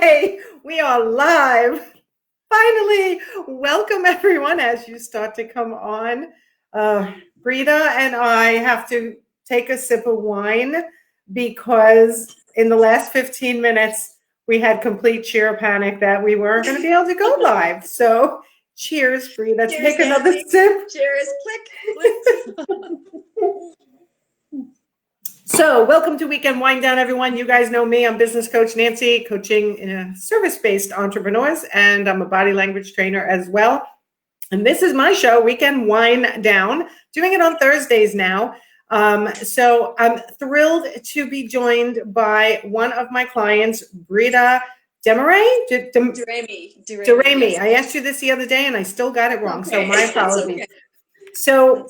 Okay, we are live. Finally, welcome everyone as you start to come on. Brita and I have to take a sip of wine because in the last 15 minutes, we had complete sheer panic that we weren't going to be able to go live. So, cheers, Brita. Cheers, Take another Nancy. sip. Cheers. Click. Click. So, welcome to Weekend Wind Down, everyone. You guys know me. I'm business coach Nancy, coaching service-based entrepreneurs, and I'm a body language trainer as well. And this is my show, Weekend Wind Down, doing it on Thursdays now. So I'm thrilled to be joined by one of my clients, Brita DeRemee. DeRemee. I asked you this the other day, and I still got it wrong. Okay. So my apologies. Okay. So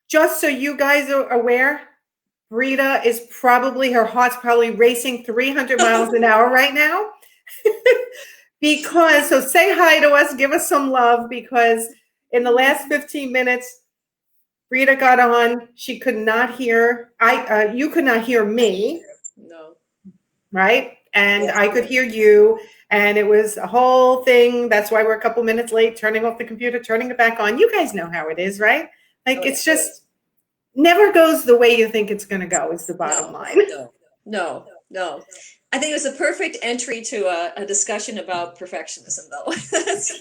just so you guys are aware, Brita is probably, her heart's probably racing 300 miles an hour right now. Because, so say hi to us, give us some love, because in the last 15 minutes, Brita got on, she could not hear, you could not hear me. No. Right? And yes, I could hear you, and it was a whole thing. That's why we're a couple minutes late, turning off the computer, turning it back on. You guys know how it is, right? Like, it's just never goes the way you think it's going to go, is the bottom line. No. I think it was a perfect entry to a discussion about perfectionism, though.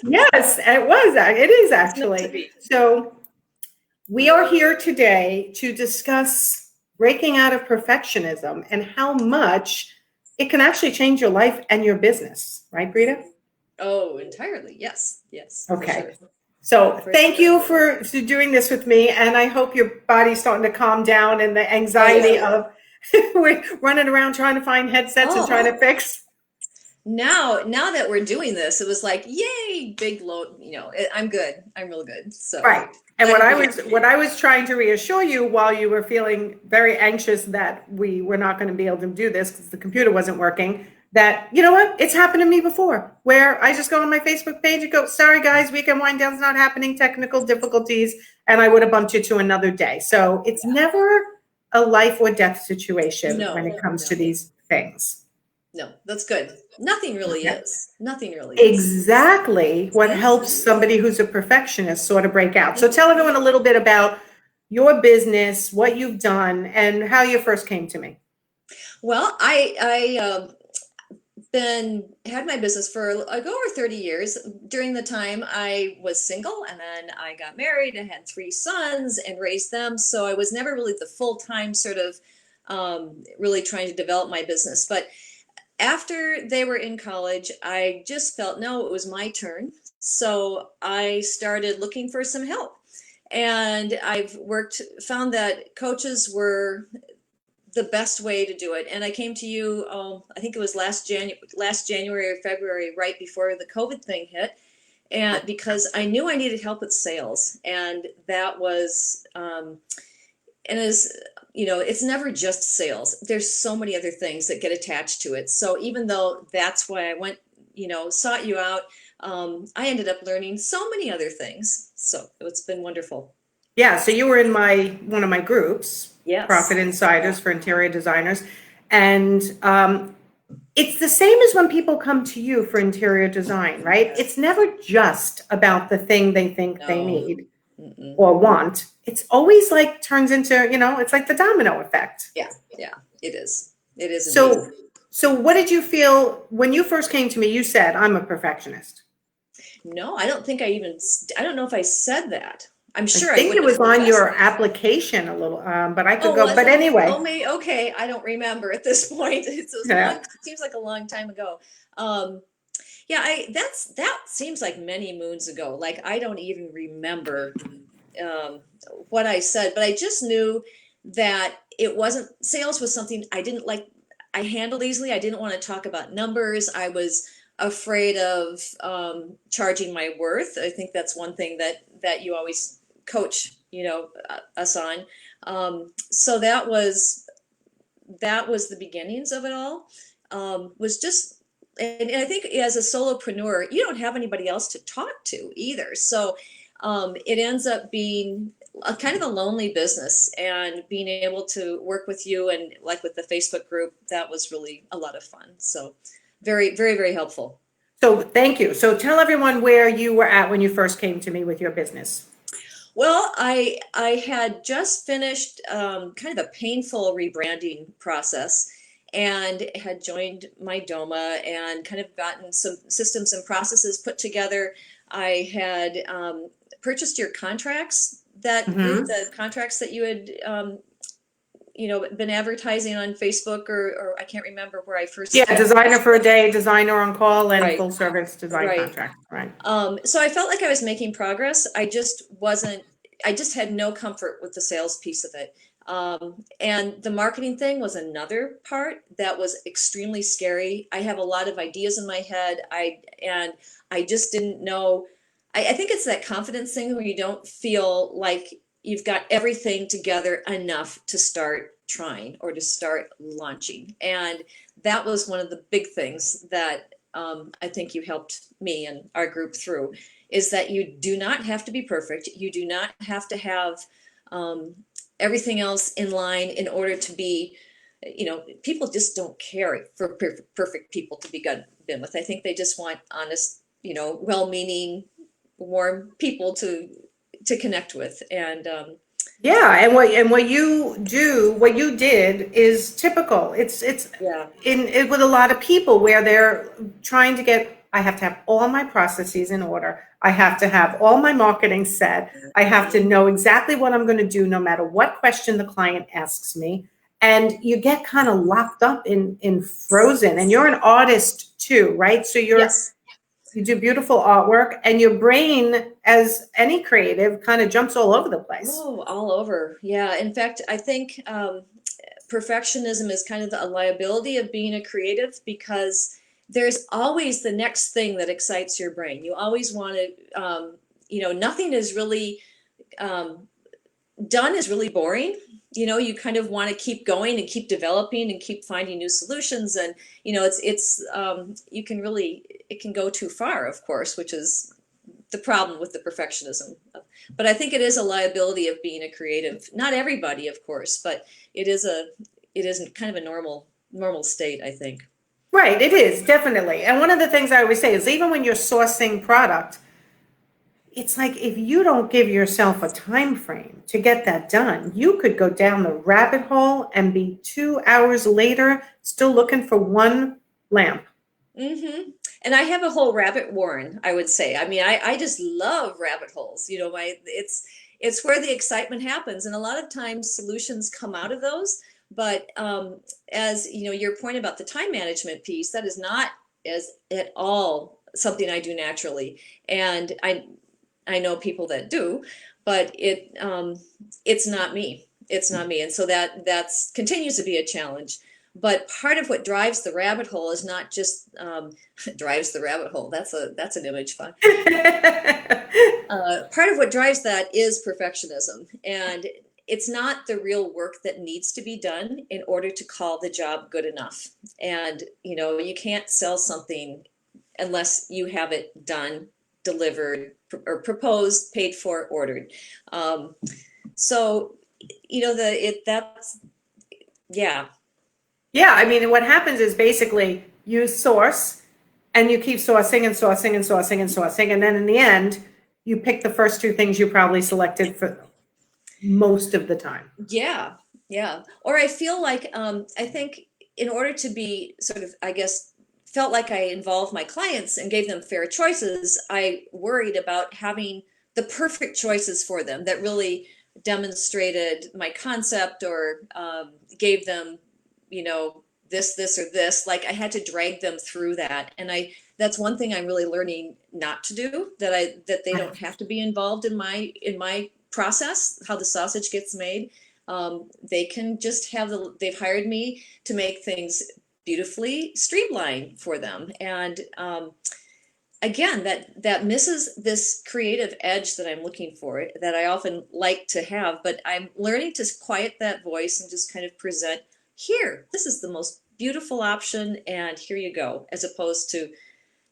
Yes, it was. It is actually. So we are here today to discuss breaking out of perfectionism and how much it can actually change your life and your business. Right, Brita? Oh, entirely. Yes. Okay. Sure. So thank you for doing this with me, and I hope your body's starting to calm down and the anxiety of we're running around trying to find headsets and trying to fix. Now that we're doing this, it was like, yay, big load. I'm good. I'm real good. So right. And what I was trying to reassure you while you were feeling very anxious that we were not going to be able to do this because the computer wasn't working, that, you know what, it's happened to me before, where I just go on my Facebook page and go, sorry guys, Weekend Wind Down's not happening, technical difficulties, and I would have bumped you to another day. So it's never a life or death situation when it comes to these things. No, that's good. Nothing really is. Nothing really is. Exactly what helps somebody who's a perfectionist sort of break out. So tell everyone a little bit about your business, what you've done, and how you first came to me. Well, I had my business for over 30 years. During the time I was single, and then I got married and had 3 sons and raised them. So I was never really the full-time sort of really trying to develop my business. But after they were in college, I just felt, no, it was my turn. So I started looking for some help. And I've found that coaches were the best way to do it. And I came to you, I think it was last January or February, right before the COVID thing hit. And because I knew I needed help with sales. And that was, it's never just sales. There's so many other things that get attached to it. So even though that's why I went, sought you out, I ended up learning so many other things. So it's been wonderful. Yeah. So you were in one of my groups, yes. Profit Insiders for Interior Designers. And it's the same as when people come to you for interior design, right? It's never just about the thing they think they need. Mm-mm. Or want. It's always like turns into, it's like the domino effect. Yeah, it is. It is. So what did you feel when you first came to me? You said, I'm a perfectionist. No, I don't think I don't know if I said that. I'm sure I think it was on your application a little, but I could go, but anyway. Okay. I don't remember at this point. It seems like a long time ago. That seems like many moons ago. Like, I don't even remember what I said, but I just knew that sales was something I didn't like. I handled easily. I didn't want to talk about numbers. I was afraid of charging my worth. I think that's one thing that you always coach, us on. So that was the beginnings of it all. Was just. And I think as a solopreneur, you don't have anybody else to talk to either. So it ends up being a kind of a lonely business, and being able to work with you and like with the Facebook group, that was really a lot of fun. So Very, very, very helpful. So thank you. So tell everyone where you were at when you first came to me with your business. Well, I had just finished kind of a painful rebranding process and had joined my Doma and kind of gotten some systems and processes put together. I had purchased your contracts, that group, Hmm. the contracts that you had been advertising on Facebook, or I can't remember where I first Yeah, came designer across for a them. day, designer on call, and Right, full service design right. contract. Right. So I felt like I was making progress. I just had no comfort with the sales piece of it. And the marketing thing was another part that was extremely scary. I have a lot of ideas in my head. And I just didn't know. I think it's that confidence thing where you don't feel like you've got everything together enough to start trying or to start launching. And that was one of the big things that I think you helped me and our group through, is that you do not have to be perfect. You do not have to have um, everything else in line in order to be, people just don't care for perfect people to been with. I think they just want honest, well-meaning, warm people to connect with. And Yeah, and what you do, what you did is typical. It's yeah, in it with a lot of people where they're trying to get, I have to have all my processes in order. I have to have all my marketing set. I have to mhm. know exactly what I'm going to do no matter what question the client asks me. And you get kind of locked up in frozen. And you're an artist too, right? So Yes. you do beautiful artwork, and your brain, as any creative, kind of jumps all over the place. Oh, all over. Yeah. In fact, I think perfectionism is kind of a liability of being a creative, because there's always the next thing that excites your brain. You always want to, nothing is really um, done is really boring. You kind of want to keep going and keep developing and keep finding new solutions. And, you can really, it can go too far, of course, which is the problem with the perfectionism. But I think it is a liability of being a creative. Not everybody, of course, but it is kind of a normal state, I think. Right, it is definitely. And one of the things I always say is, even when you're sourcing product, it's like, if you don't give yourself a time frame to get that done, you could go down the rabbit hole and be 2 hours later still looking for one lamp. Hmm. And I have a whole rabbit warren, I would say. I mean, I just love rabbit holes. It's where the excitement happens, and a lot of times solutions come out of those. But as you know, your point about the time management piece, that is not as at all something I do naturally, and I know people that do, but it's not me. It's not me, and so that's continues to be a challenge. But part of what drives the rabbit hole is not just drives the rabbit hole. That's an image fun. Part of what drives that is perfectionism, and it's not the real work that needs to be done in order to call the job good enough. And you can't sell something unless you have it done, delivered, or proposed, paid for, ordered. Um, so that's yeah. Yeah, I mean, what happens is, basically you source, and you keep sourcing and sourcing and sourcing and sourcing. And then in the end, you pick the first two things you probably selected for most of the time. Yeah, yeah. Or I feel like I think in order to be sort of, I guess, felt like I involved my clients and gave them fair choices, I worried about having the perfect choices for them that really demonstrated my concept, or gave them, this or this. Like I had to drag them through that, and that's one thing I'm really learning not to do. That they don't have to be involved in my process, how the sausage gets made. They can just they've hired me to make things beautifully streamlined for them. And again, that misses this creative edge that I'm looking for, that I often like to have. But I'm learning to quiet that voice and just kind of present, here, this is the most beautiful option, and here you go, as opposed to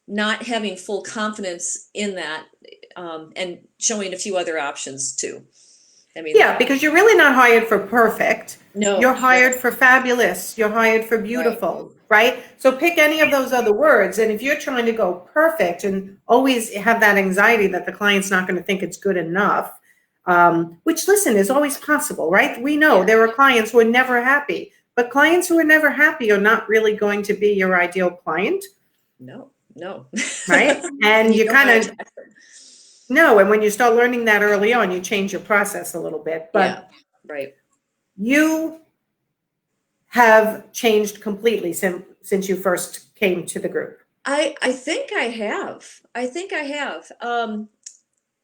not having full confidence in that, and showing a few other options too. I mean, Yeah, because you're really not hired for perfect. no, You're no, hired for fabulous. You're hired for right, beautiful. right? So pick any of those other words. And if you're trying to go perfect and always have that anxiety that the client's not going to think it's good enough, which, listen, is always possible, right? We know there are clients who are never happy, but clients who are never happy are not really going to be your ideal client. No. Right? And you kind of no, and when you start learning that early on, you change your process a little bit. But right. You have changed completely since you first came to the group. I think I have.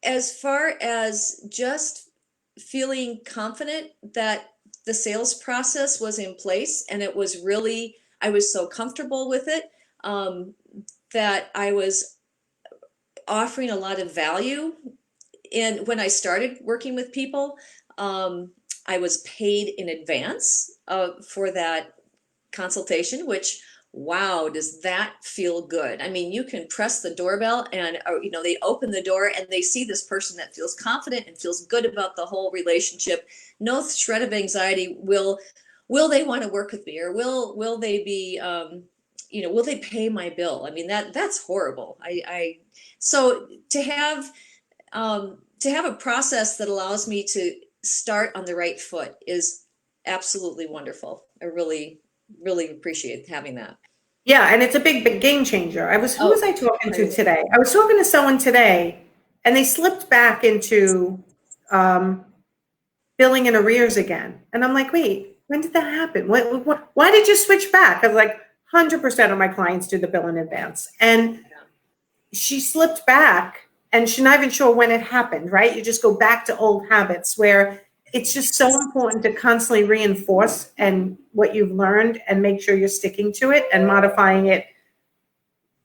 As far as just feeling confident that the sales process was in place, and it was really, I was so comfortable with it, that I was offering a lot of value. And when I started working with people, I was paid in advance for that consultation, which, wow, does that feel good? I mean, you can press the doorbell and, they open the door and they see this person that feels confident and feels good about the whole relationship. No shred of anxiety. Will they want to work with me, or will they be, will they pay my bill? I mean, that's horrible. So to have a process that allows me to start on the right foot is absolutely wonderful. I really, really appreciate having that. Yeah, and it's a big game changer. Who was I talking to today? I was talking to someone today, and they slipped back into billing in arrears again. And I'm like, wait, when did that happen? Why did you switch back? I was like, 100% of my clients do the bill in advance. And she slipped back, and she's not even sure when it happened, right? You just go back to old habits where it's just so important to constantly reinforce and what you've learned and make sure you're sticking to it and modifying it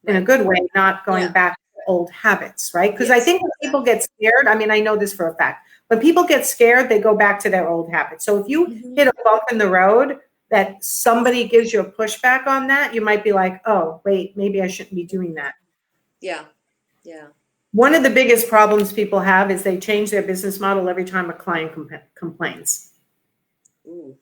in a good way, not going back to old habits, right? Because I think when people get scared, I mean, I know this for a fact, when people get scared, they go back to their old habits. So if you hit a bump in the road that somebody gives you a pushback on that, you might be like, oh, wait, maybe I shouldn't be doing that. Yeah. One of the biggest problems people have is they change their business model every time a client complains. Ooh.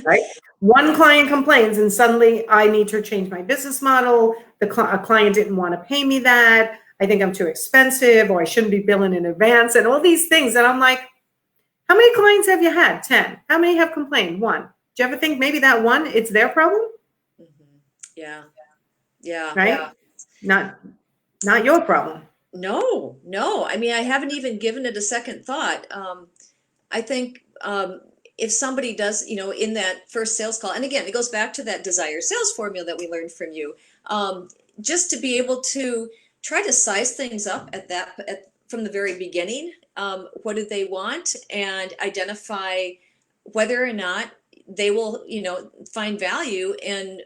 Right? One client complains and suddenly I need to change my business model. A client didn't want to pay me that. I think I'm too expensive, or I shouldn't be billing in advance, and all these things. And I'm like, how many clients have you had? 10. How many have complained? 1. Do you ever think maybe that one, it's their problem? Yeah. Right? Not your problem. No. I mean, I haven't even given it a second thought. I think if somebody does, in that first sales call, and again, it goes back to that desire sales formula that we learned from you, just to be able to try to size things up from the very beginning. What do they want, and identify whether or not they will, find value in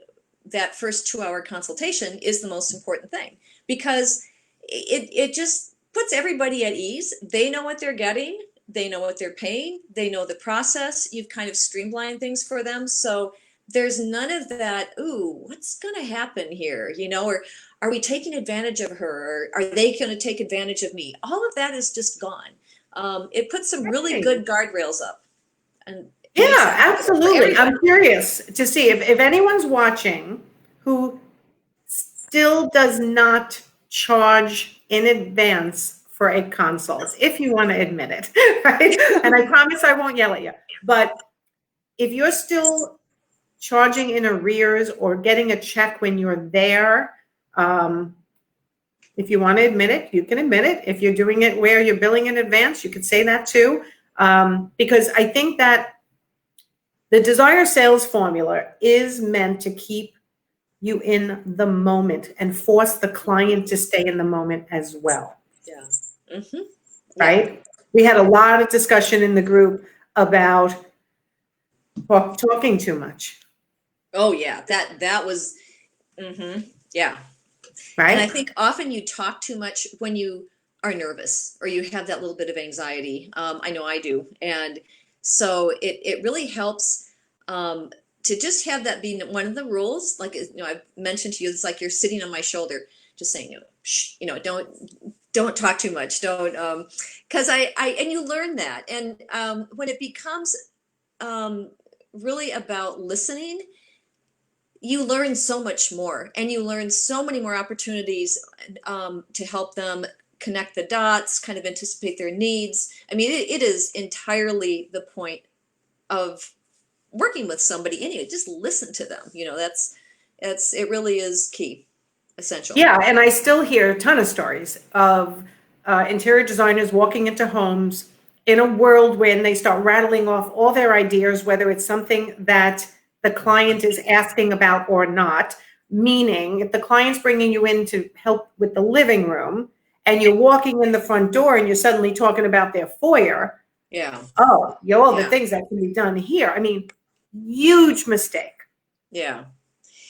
that first 2-hour consultation is the most important thing, because it just puts everybody at ease. They know what they're getting. They know what they're paying. They know the process. You've kind of streamlined things for them. So there's none of that, ooh, what's going to happen here? Or are we taking advantage of her? Or are they going to take advantage of me? All of that is just gone. It puts some really good guardrails up. And yeah, absolutely. I'm curious to see if anyone's watching who still does not charge in advance for a consult, if you want to admit it, right? And I promise I won't yell at you. But if you're still charging in arrears or getting a check when you're there, if you want to admit it, you can admit it. If you're doing it where you're billing in advance, you could say that too. Because I think that the desire sales formula is meant to keep you in the moment and force the client to stay in the moment as well. Yeah. Right? We had a lot of discussion in the group about talking too much. Oh yeah, that was, yeah. Right. And I think often you talk too much when you are nervous or you have that little bit of anxiety. I know I do. And so it really helps to just have that be one of the rules. Like, I've mentioned to you, it's like you're sitting on my shoulder, just saying, shh, don't talk too much. Don't, cause and you learn that. And when it becomes really about listening, you learn so much more, and you learn so many more opportunities to help them connect the dots, kind of anticipate their needs. I mean, it is entirely the point of working with somebody anyway. Just listen to them. It really is key, essential. Yeah, and I still hear a ton of stories of interior designers walking into homes in a whirlwind. They start rattling off all their ideas, whether it's something that the client is asking about or not. Meaning, if the client's bringing you in to help with the living room and you're walking in the front door and you're suddenly talking about their foyer, Yeah. oh, all the Yeah. things that can be done here. I mean, huge mistake. Yeah.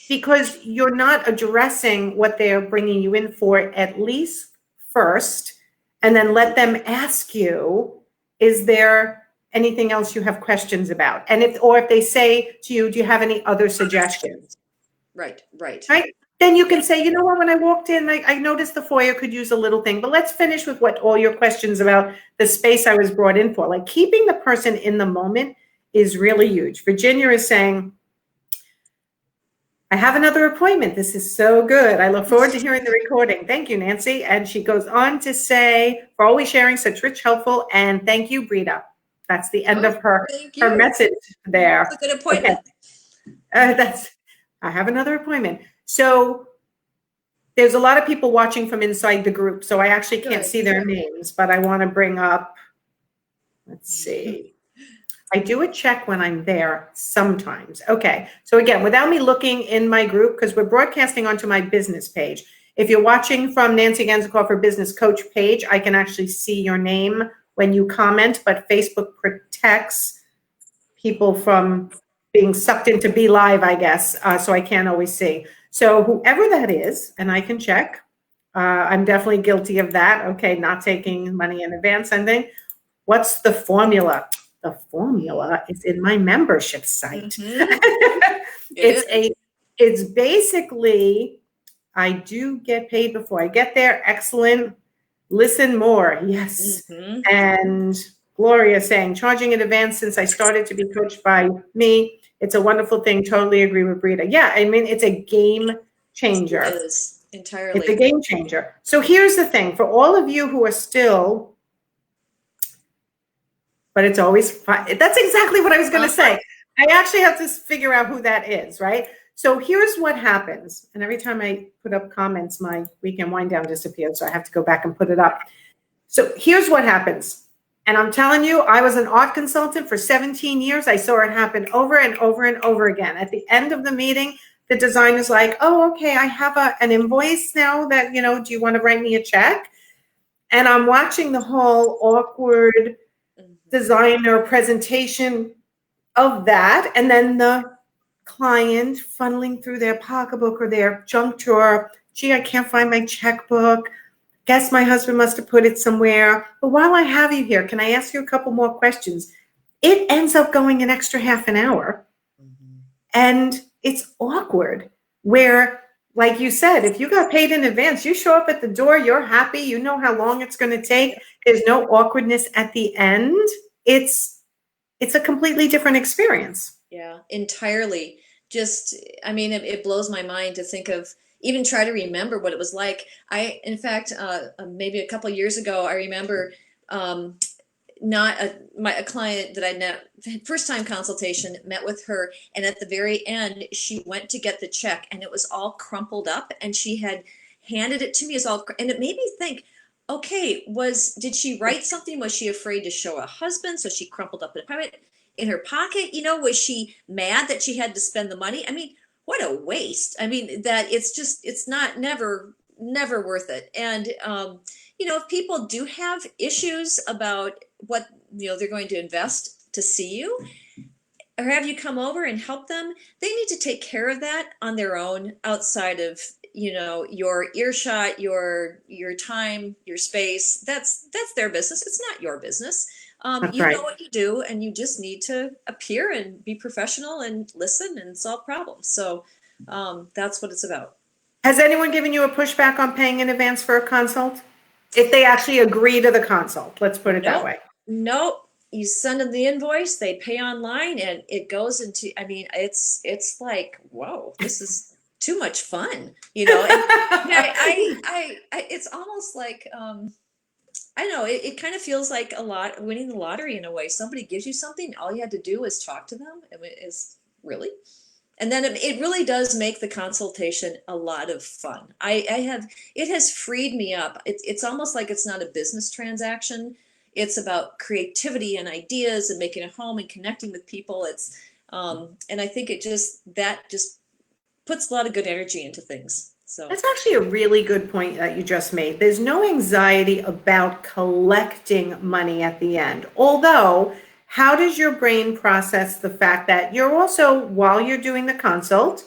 Because you're not addressing what they're bringing you in for at least first, and then let them ask you, is there anything else you have questions about? And if they say to you, do you have any other suggestions? Right. Then you can say, you know what, when I walked in, I noticed the foyer could use a little thing, but let's finish with what all your questions about the space I was brought in for. Like, keeping the person in the moment is really huge. Virginia is saying, I have another appointment. This is so good. I look forward to hearing the recording. Thank you, Nancy. And she goes on to say, for always sharing such rich, helpful, and thank you, Brita. That's the end of her message there. That's a good appointment. Okay. I have another appointment. So there's a lot of people watching from inside the group, so I actually can't see their names, but I want to bring up, let's see. I do a check when I'm there sometimes. Okay, so again, without me looking in my group, because we're broadcasting onto my business page. If you're watching from Nancy Genzicoff, her business coach page, I can actually see your name when you comment, but Facebook protects people from being sucked into Be Live, I guess, so I can't always see. So whoever that is, and I can check, I'm definitely guilty of that. Okay, not taking money in advance sending. What's the formula? The formula is in my membership site. Mm-hmm. It's basically, I do get paid before I get there. Excellent. Listen more. Yes. Mm-hmm. And Gloria saying, charging in advance since I started to be coached by me. It's a wonderful thing. Totally agree with Brita. Yeah, I mean, it's a game changer. It is entirely. It's a game changer. So here's the thing. For all of you who are still, but it's always fun. That's exactly what I was going to say. I actually have to figure out who that is, right? So here's what happens. And every time I put up comments, my weekend wind down disappeared. So I have to go back and put it up. So here's what happens. And I'm telling you, I was an art consultant for 17 years. I saw it happen over and over and over again. At the end of the meeting, the designer's like, oh, okay, I have an invoice now that, do you want to write me a check? And I'm watching the whole awkward designer presentation of that, and then the client funneling through their pocketbook or their junk drawer. Gee, I can't find my checkbook. Guess my husband must have put it somewhere. But while I have you here, can I ask you a couple more questions? It ends up going an extra half an hour. Mm-hmm. And it's awkward where, like you said, if you got paid in advance, you show up at the door, you're happy, you know how long it's going to take. There's no awkwardness at the end. It's a completely different experience. Yeah, entirely. Just, I mean, it blows my mind to think of, even try to remember what it was like. In fact, maybe a couple of years ago, I remember a client that I met, first time consultation, met with her, and at the very end, she went to get the check, and it was all crumpled up, and she had handed it to me and it made me think, okay, did she write something? Was she afraid to show a husband, so she crumpled up in her pocket? Was she mad that she had to spend the money? I mean, what a waste. I mean, that it's never worth it. And, if people do have issues about what, they're going to invest to see you or have you come over and help them, they need to take care of that on their own outside of, your earshot, your time, your space. That's their business. It's not your business. You know what you do, and you just need to appear and be professional and listen and solve problems. So that's what it's about. Has anyone given you a pushback on paying in advance for a consult? If they actually agree to the consult, let's put it that way. Nope. you send them the invoice, they pay online, and it goes into, I mean, it's like, whoa, this is too much fun, you know. And yeah, it's almost like, I don't know, it kind of feels like a lot winning the lottery in a way. Somebody gives you something, all you had to do is talk to them. It is really, and then it really does make the consultation a lot of fun. It has freed me up. It's almost like it's not a business transaction. It's about creativity and ideas and making a home and connecting with people. And I think that just puts a lot of good energy into things. So That's actually a really good point that you just made. There's no anxiety about collecting money at the end. Although, how does your brain process the fact that you're also, while you're doing the consult,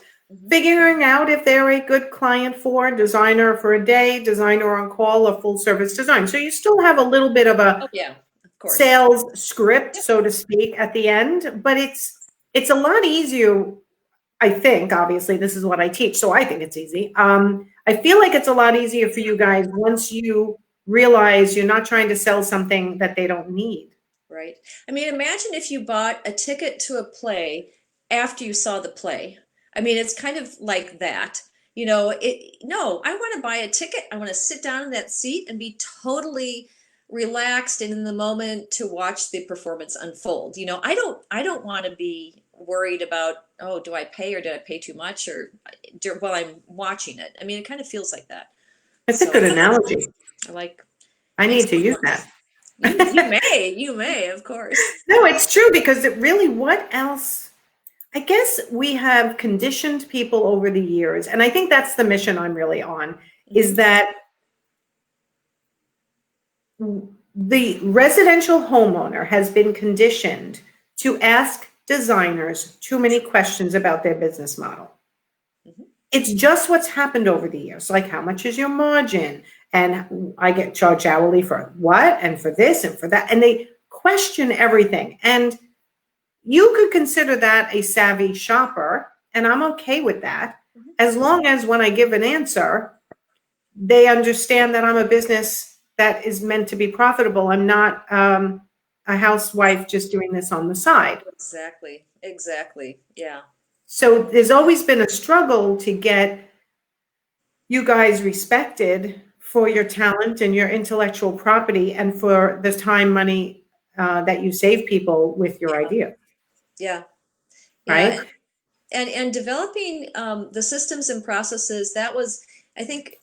figuring out if they're a good client for designer for a day, designer on call, or full service design? So you still have a little bit of a yeah, of course. sales script, so to speak, at the end, but it's a lot easier. I think, obviously, this is what I teach, so I think it's easy. I feel like it's a lot easier for you guys once you realize you're not trying to sell something that they don't need. Right. I mean, imagine if you bought a ticket to a play after you saw the play. I mean, it's kind of like that. You know, no, I want to buy a ticket. I want to sit down in that seat and be totally relaxed and in the moment to watch the performance unfold. You know, I don't want to be worried about, oh, do I pay or did I pay too much or while I'm watching it. I mean, it kind of feels like that. That's a good analogy. I need to use that. You may, of course. No, it's true, because it really, what else? I guess we have conditioned people over the years, and I think that's the mission I'm really on, is that the residential homeowner has been conditioned to ask designers too many questions about their business model. It's just what's happened over the years. Like, how much is your margin? And I get charged hourly for what? And for this and for that. And they question everything. And you could consider that a savvy shopper. And I'm okay with that. As long as when I give an answer, they understand that I'm a business that is meant to be profitable. I'm not a housewife just doing this on the side. Exactly. Yeah. So there's always been a struggle to get you guys respected for your talent and your intellectual property and for the time, money that you save people with your idea. Yeah. Right. And developing the systems and processes, that was, I think,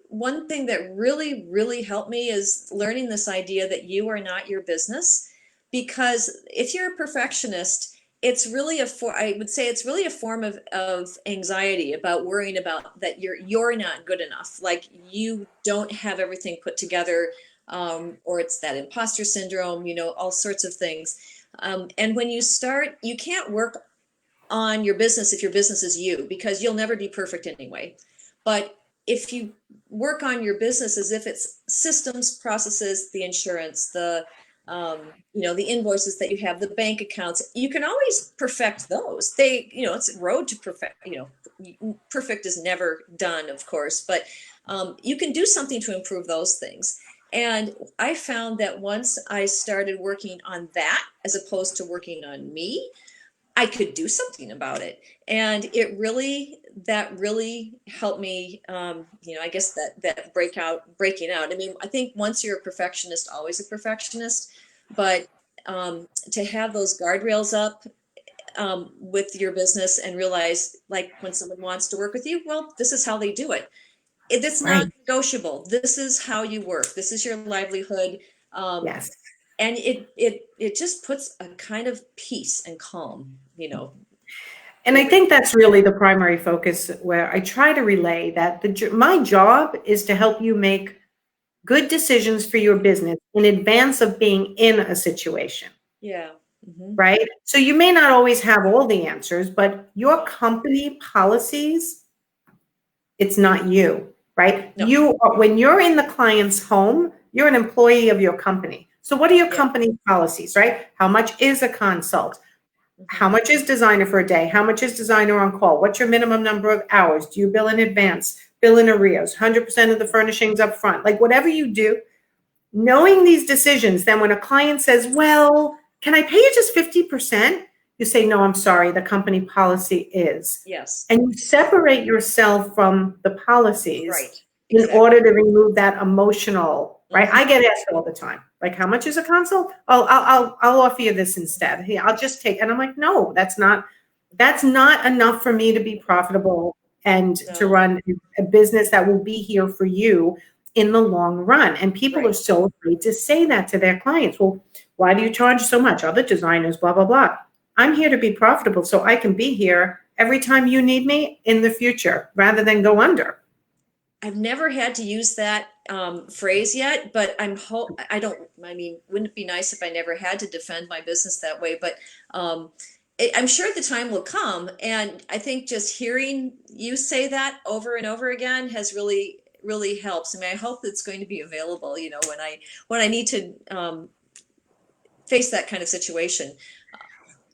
one thing that really, really helped me is learning this idea that you are not your business. Because if you're a perfectionist, it's really I would say it's really a form of anxiety about worrying about that you're not good enough, like you don't have everything put together, or it's that imposter syndrome, you know, all sorts of things. And when you start, you can't work on your business if your business is you, because you'll never be perfect anyway. But if you work on your business as if it's systems, processes, the insurance, the the invoices that you have, the bank accounts, you can always perfect those. It's a road to perfect. Perfect is never done, of course, but you can do something to improve those things. And I found that once I started working on that, as opposed to working on me, I could do something about it. And that really helped me, I guess that breaking out. I mean, I think once you're a perfectionist, always a perfectionist, but to have those guardrails up with your business and realize, like, when someone wants to work with you, well, this is how they do it. It's not negotiable. This is how you work. This is your livelihood. Yes. And it just puts a kind of peace and calm, And I think that's really the primary focus, where I try to relay that my job is to help you make good decisions for your business in advance of being in a situation. Yeah. Mm-hmm. Right? So you may not always have all the answers, but your company policies, it's not you, right? No. When you're in the client's home, you're an employee of your company. So what are your company policies, right? How much is a consult? How much is designer for a day? How much is designer on call? What's your minimum number of hours? Do you bill in advance? Bill in arrears? 100% of the furnishings up front? Like, whatever you do, knowing these decisions, then when a client says, well, can I pay you just 50%? You say, no, I'm sorry, the company policy is. Yes. And you separate yourself from the policies Right. in Exactly. order to remove that emotional, right? Mhm. I get asked all the time, like, how much is a consult? Oh, I'll offer you this instead. Hey, I'll just take, and I'm like, no, that's not enough for me to be profitable and to No. run a business that will be here for you in the long run. And people are Right. so afraid to say that to their clients. Well, why do you charge so much? Other designers, blah, blah, blah. I'm here to be profitable so I can be here every time you need me in the future rather than go under. I've never had to use that phrase yet, but I don't, I mean, wouldn't it be nice if I never had to defend my business that way? But I'm sure the time will come. And I think just hearing you say that over and over again has really helps. I mean, I hope it's going to be available, when I need to face that kind of situation.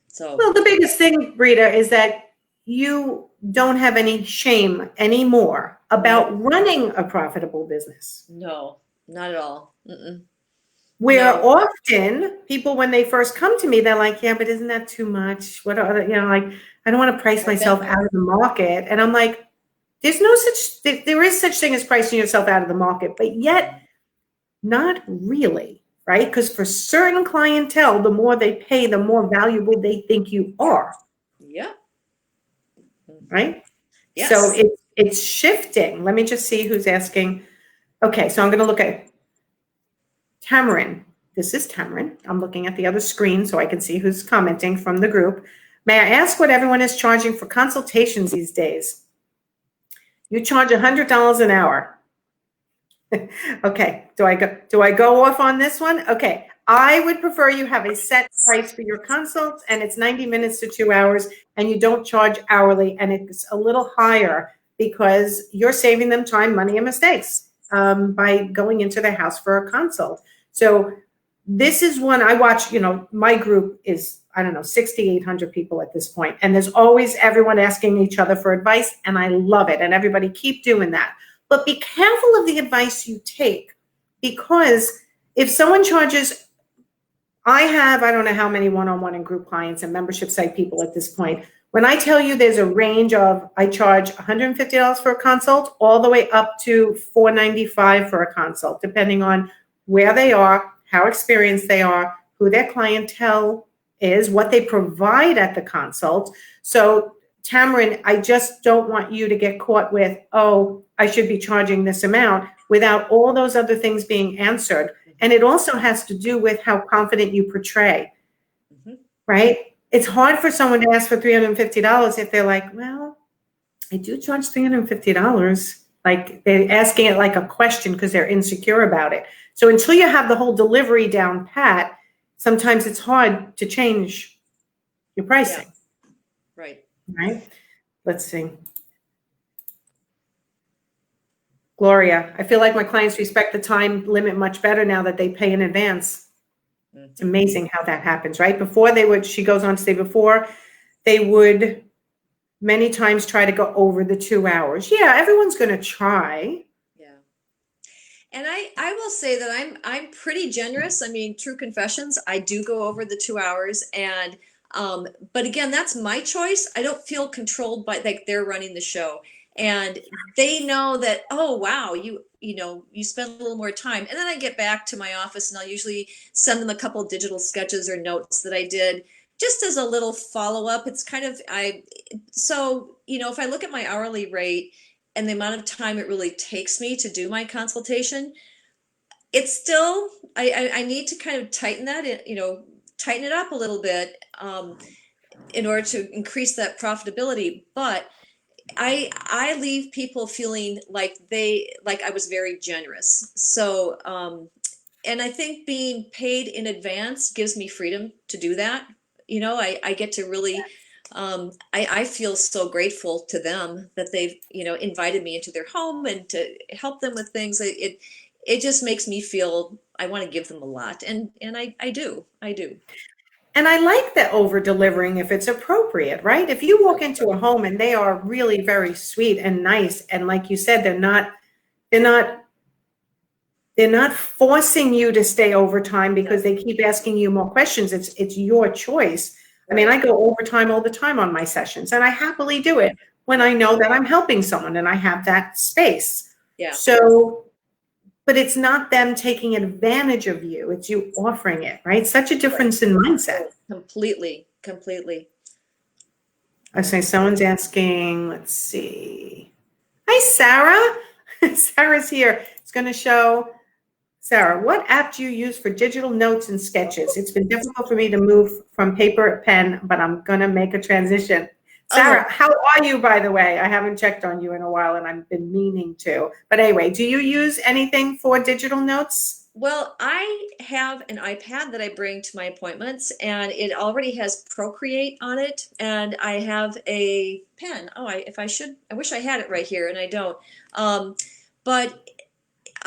So, Well, the biggest thing, Brita, is that you don't have any shame anymore about running a profitable business. no, not at all. Mm-mm. Where No. often people, when they first come to me, they're like, yeah, but isn't that too much? What are, like, I don't want to price I've been myself there. out of the market. And I'm like, there is such thing as pricing yourself out of the market, but yet not really, right? Because for certain clientele, the more they pay, the more valuable they think you are, Yeah. right? So Yes. it's shifting. Let me just see who's asking. Okay, so I'm going to look at Tamarin. This is Tamarin. I'm looking at the other screen so I can see who's commenting from the group. May I ask what everyone is charging for consultations these days? You charge $100 an hour. Okay, do I go off on this one? Okay, I would prefer you have a set price for your consults, and it's 90 minutes to 2 hours, and you don't charge hourly, and it's a little higher because you're saving them time, money, and mistakes by going into their house for a consult. So this is one I watch. My group is, I don't know, 6,800 people at this point, and there's always everyone asking each other for advice, and I love it, and everybody keep doing that. But be careful of the advice you take, because if someone charges, I don't know how many one-on-one and group clients and membership site people at this point. When I tell you there's a range of, I charge $150 for a consult all the way up to $495 for a consult, depending on where they are, how experienced they are, who their clientele is, what they provide at the consult. So Tamarin, I just don't want you to get caught with, oh, I should be charging this amount without all those other things being answered. And it also has to do with how confident you portray, right? It's hard for someone to ask for $350 if they're like, well, I do charge $350. Like they're asking it like a question because they're insecure about it. So until you have the whole delivery down pat, sometimes it's hard to change your pricing. Yeah. Right? Let's see. Gloria, I feel like my clients respect the time limit much better now that they pay in advance. It's amazing how that happens, right? She goes on to say, before they would many times try to go over the 2 hours. Yeah, everyone's going to try. Yeah. And I will say that I'm pretty generous. I mean, true confessions, I do go over the 2 hours, and but again, that's my choice. I don't feel controlled by, like, they're running the show, and they know that, oh wow, you spend a little more time. And then I get back to my office and I'll usually send them a couple of digital sketches or notes that I did just as a little follow-up. It's kind of, if I look at my hourly rate and the amount of time it really takes me to do my consultation, it's still, I need to kind of tighten it up a little bit in order to increase that profitability. But I leave people feeling like I was very generous. So, and I think being paid in advance gives me freedom to do that. I get to really, I feel so grateful to them that they've, invited me into their home and to help them with things. It just makes me feel I want to give them a lot. And I do. And I like the over delivering if it's appropriate, right? If you walk into a home and they are really very sweet and nice, and like you said, they're not They're not forcing you to stay overtime because they keep asking you more questions. It's your choice. I mean, I go overtime all the time on my sessions, and I happily do it when I know that I'm helping someone and I have that space. Yeah. So, but it's not them taking advantage of you. It's you offering it, right? Such a difference in mindset. Completely. I say someone's asking, let's see. Hi, Sarah. Sarah's here. It's going to show. Sarah, what app do you use for digital notes and sketches? It's been difficult for me to move from paper to pen, but I'm going to make a transition. Sarah, how are you, by the way? I haven't checked on you in a while, and I've been meaning to. But anyway, do you use anything for digital notes? Well, I have an iPad that I bring to my appointments, and it already has Procreate on it, and I have a pen. Oh, I wish I had it right here, and I don't. But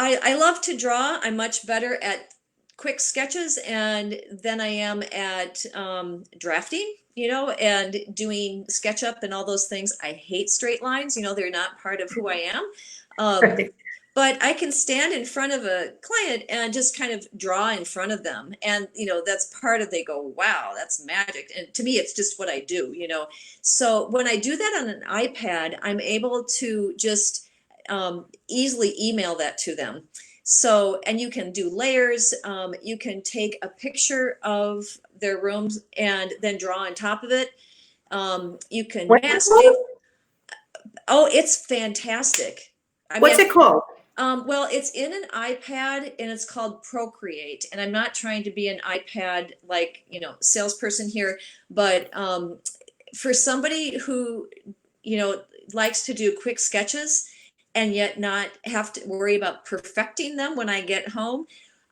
I love to draw. I'm much better at quick sketches and than I am at drafting, and doing SketchUp and all those things. I hate straight lines. They're not part of who I am. Right. But I can stand in front of a client and just kind of draw in front of them. And, that's part of, they go, wow, that's magic. And to me, it's just what I do, So when I do that on an iPad, I'm able to just easily email that to them. So, and you can do layers. You can take a picture of their rooms and then draw on top of it. You can mask it. Oh, it's fantastic. What's it called? Well, it's in an iPad and it's called Procreate. And I'm not trying to be an iPad salesperson here, but for somebody who likes to do quick sketches and yet not have to worry about perfecting them when I get home,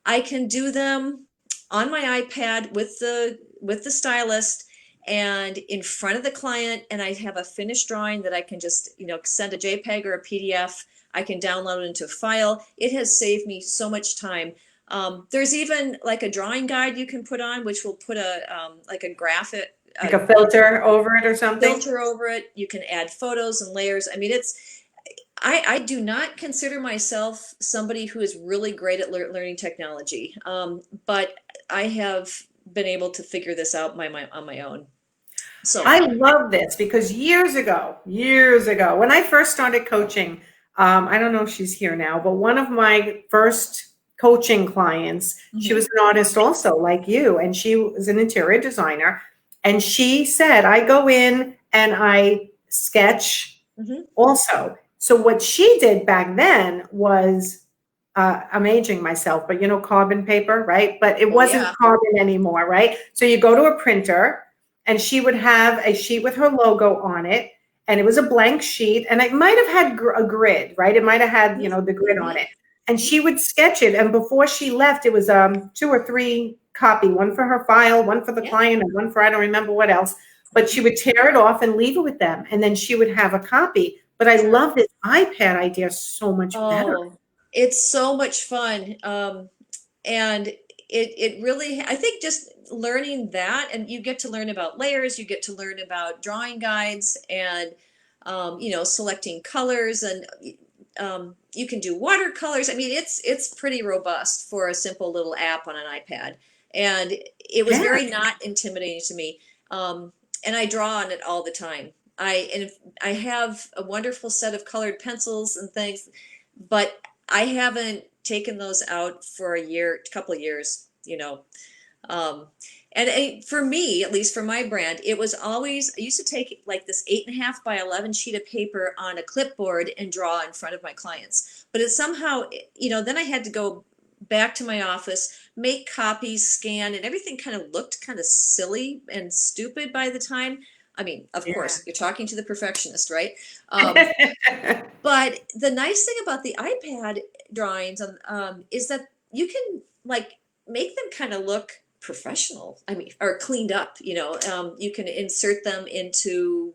I can do them on my iPad with the stylist and in front of the client, and I have a finished drawing that I can just send a JPEG or a PDF. I can download it into a file. It has saved me so much time. There's even like a drawing guide you can put on, which will put a graphic, like a filter over it or something. Filter over it. You can add photos and layers. I mean, I do not consider myself somebody who is really great at learning technology, but I have been able to figure this out on my own. So I love this because years ago, when I first started coaching, I don't know if she's here now, but one of my first coaching clients, she was an artist also like you, and she was an interior designer. And she said, I go in and I sketch also. So what she did back then was, I'm aging myself, but carbon paper, right? But it wasn't carbon anymore, right? So you go to a printer and she would have a sheet with her logo on it. And it was a blank sheet, and it might have had a grid, right? It might have had, the grid on it. And she would sketch it. And before she left, it was 2 or 3 copy, one for her file, one for the client, and one for I don't remember what else. But she would tear it off and leave it with them, and then she would have a copy. But I love this iPad idea so much better. It's so much fun, and it really, I think, just learning that, and you get to learn about layers, you get to learn about drawing guides, and selecting colors, and you can do watercolors. I mean, it's pretty robust for a simple little app on an iPad, and it was very not intimidating to me. And I draw on it all the time. I have a wonderful set of colored pencils and things, but I haven't taken those out for a couple of years, And for me, at least for my brand, it was always, I used to take like this 8.5 by 11 sheet of paper on a clipboard and draw in front of my clients. But it somehow, then I had to go back to my office, make copies, scan, and everything kind of looked kind of silly and stupid by the time. I mean, of course, you're talking to the perfectionist, right? But the nice thing about the iPad drawings is that you can make them kind of look professional. I mean, or cleaned up. You can insert them into